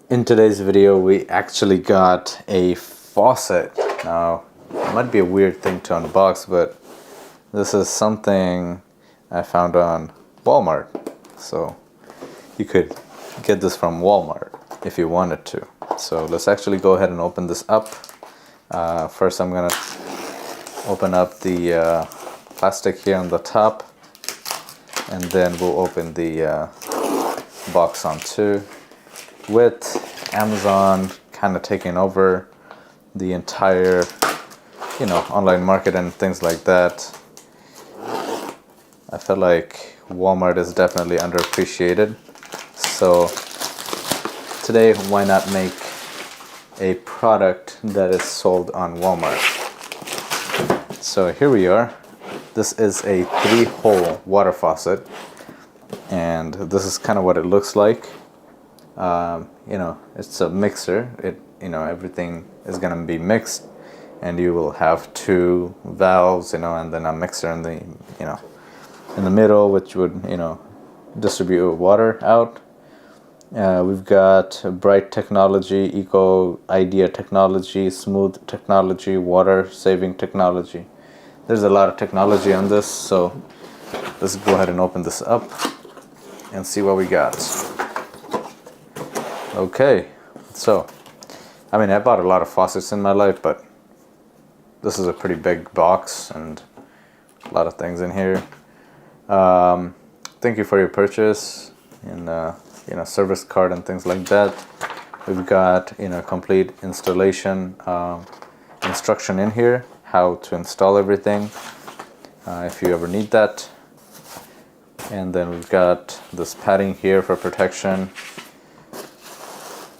In today's video, we actually got a faucet. Now, it might be a weird thing to unbox, but this is something I found on Walmart. So you could get this from Walmart if you wanted to. So let's actually go ahead and open this up. First, I'm gonna open up the plastic here on the top, and then we'll open the box on too. With Amazon kind of taking over the entire, online market and things like that, I feel like Walmart is definitely underappreciated. So today, why not make a product that is sold on Walmart? So here we are. This is a 3-hole water faucet, and this is kind of what it looks like. It's a mixer. Everything is gonna be mixed, and you will have 2 valves, and then a mixer in the middle, which would, distribute water out. We've got bright technology, eco idea technology, smooth technology, water saving technology. There's a lot of technology on this, so let's go ahead and open this up and see what we got. Okay, so I bought a lot of faucets in my life, but this is a pretty big box and a lot of things in here. Thank you for your purchase, and service card and things like that. We've got complete installation instruction in here, how to install everything if you ever need that. And then we've got this padding here for protection.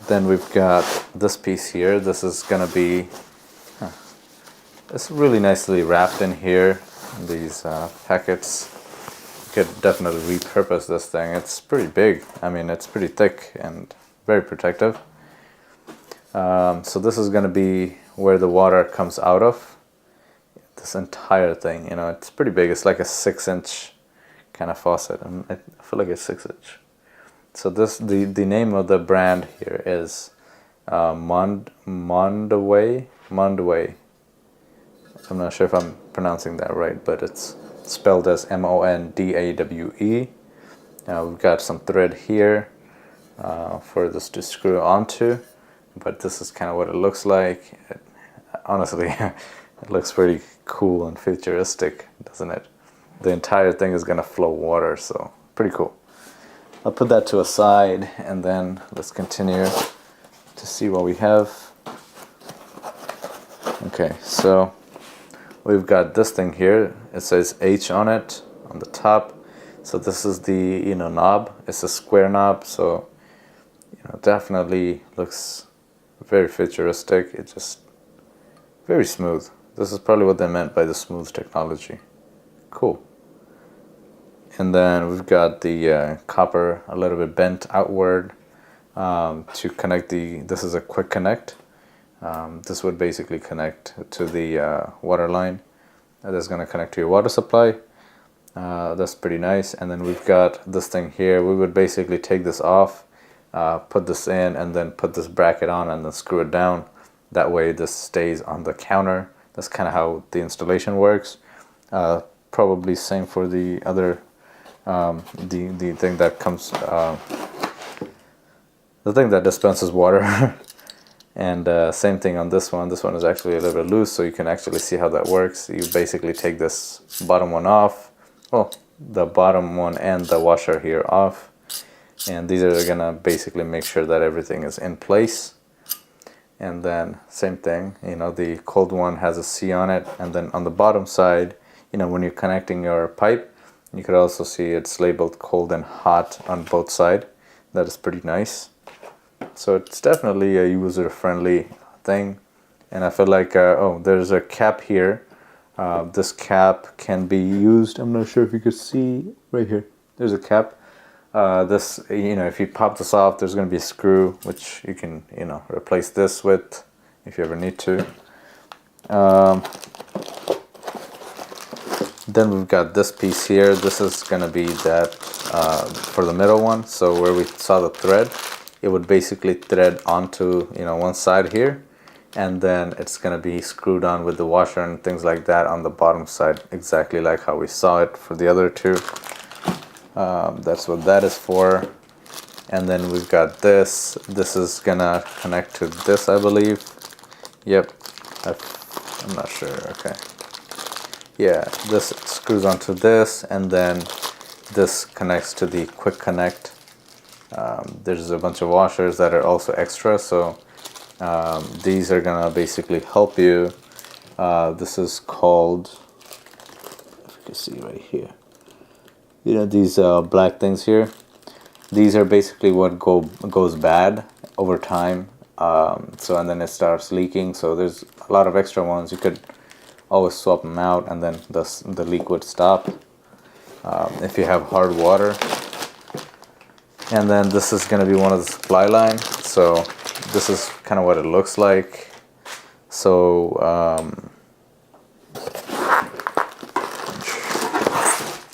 Then we've got this piece here. This is gonna be it's really nicely wrapped in here, these packets. You could definitely repurpose this thing. It's pretty big. It's pretty thick and very protective. So this is gonna be where the water comes out of. This entire thing, it's pretty big. It's like a 6-inch kind of faucet, and I feel like it's 6-inch. So the name of the brand here is Mondaway. I'm not sure if I'm pronouncing that right, but it's spelled as Mondawe. We've got some thread here for this to screw onto, but this is kind of what it looks like. Honestly, it looks pretty cool and futuristic, doesn't it? The entire thing is gonna flow water, so pretty cool. I'll put that to a side, and then let's continue to see what we have. Okay, so we've got this thing here. It says H on it on the top. So this is the knob. It's a square knob, so definitely looks very futuristic. It's just very smooth. This is probably what they meant by the smooth technology. Cool. And then we've got the copper a little bit bent outward to connect this is a quick connect. This would basically connect to the water line. That's going to connect to your water supply. That's pretty nice. And then we've got this thing here. We would basically take this off, put this in, and then put this bracket on and then screw it down. That way this stays on the counter. That's kind of how the installation works. Probably same for the other the thing that comes the thing that dispenses water. And same thing on this one. This one is actually a little bit loose, so you can actually see how that works. You basically take this bottom one off, the bottom one and the washer here off, and these are gonna basically make sure that everything is in place. And then same thing, the cold one has a C on it, and then on the bottom side, when you're connecting your pipe, you could also see it's labeled cold and hot on both sides. That is pretty nice. So it's definitely a user-friendly thing. And I feel like, there's a cap here. This cap can be used. I'm not sure if you could see right here. There's a cap. This, if you pop this off, there's going to be a screw, which you can, replace this with if you ever need to. Then we've got this piece here. This is going to be that for the middle one. So where we saw the thread, it would basically thread onto, you know, one side here, and then it's going to be screwed on with the washer and things like that on the bottom side, exactly like how we saw it for the other two. That's what that is for. And then we've got this. This is gonna connect to this, I believe. Yep. I'm not sure. Okay. Yeah, this screws onto this, and then this connects to the quick connect. There's a bunch of washers that are also extra, so these are gonna basically help you. This is called, if you can see right here, you know, these black things here. These are basically what goes bad over time. So and then it starts leaking. So there's a lot of extra ones. You could always swap them out, and then the leak would stop if you have hard water. And then this is going to be one of the supply lines. So this is kind of what it looks like. So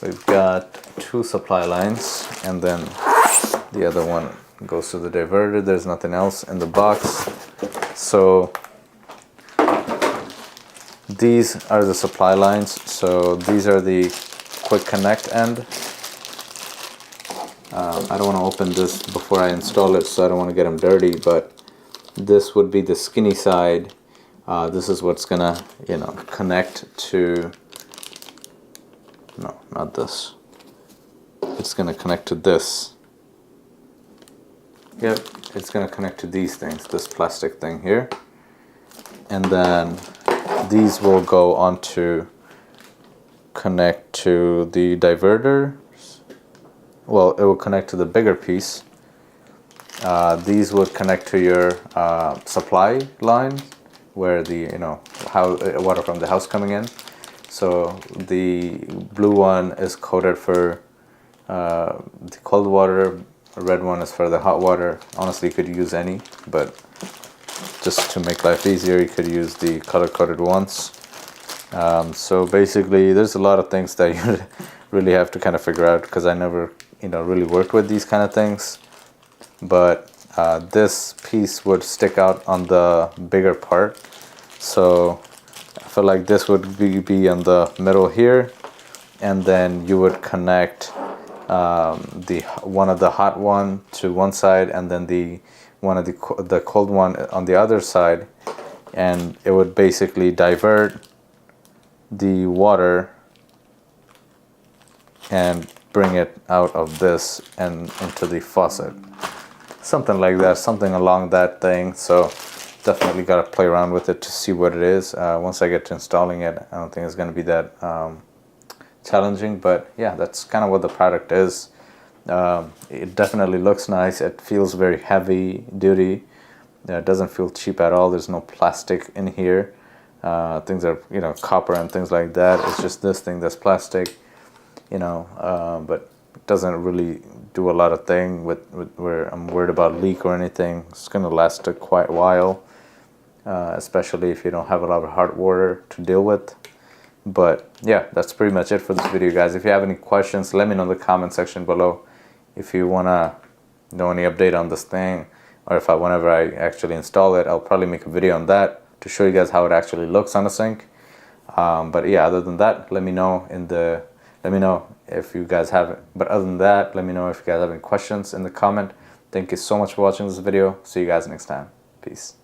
we've got two supply lines, and then the other one goes to the diverter. There's nothing else in the box. So these are the supply lines. So these are the quick connect end. I don't want to open this before I install it, so I don't want to get them dirty, but this would be the skinny side. This is what's gonna, you know, connect to, no, not this. It's gonna connect to this. Yep, it's gonna connect to these things, this plastic thing here. And then these will go on to connect to the diverter. Well, it will connect to the bigger piece. These would connect to your supply line, where the, you know, water from the house coming in. So the blue one is coded for the cold water. The red one is for the hot water. Honestly, you could use any, but just to make life easier, you could use the color-coded ones. So basically, there's a lot of things that you really have to kind of figure out, because I never, you know, really worked with these kind of things. But this piece would stick out on the bigger part. So I feel like this would be on the middle here, and then you would connect one of the hot one to one side, and then the cold one on the other side, and it would basically divert the water and bring it out of this and into the faucet, something like that, something along that thing. So definitely got to play around with it to see what it is. Once I get to installing it, I don't think it's going to be that challenging, but yeah, that's kind of what the product is. It definitely looks nice. It feels very heavy duty. It doesn't feel cheap at all. There's no plastic in here. Things are, you know, copper and things like that. It's just this thing that's plastic, you know, but it doesn't really do a lot of thing with where I'm worried about leak or anything. It's going to last a quite while, especially if you don't have a lot of hard water to deal with. But yeah, that's pretty much it for this video, guys. If you have any questions, let me know in the comment section below. If you want to know any update on this thing, or if whenever I actually install it, I'll probably make a video on that to show you guys how it actually looks on a sink. But yeah, other than that, let me know if you guys have it. But other than that, let me know if you guys have any questions in the comment. Thank you so much for watching this video. See you guys next time. Peace.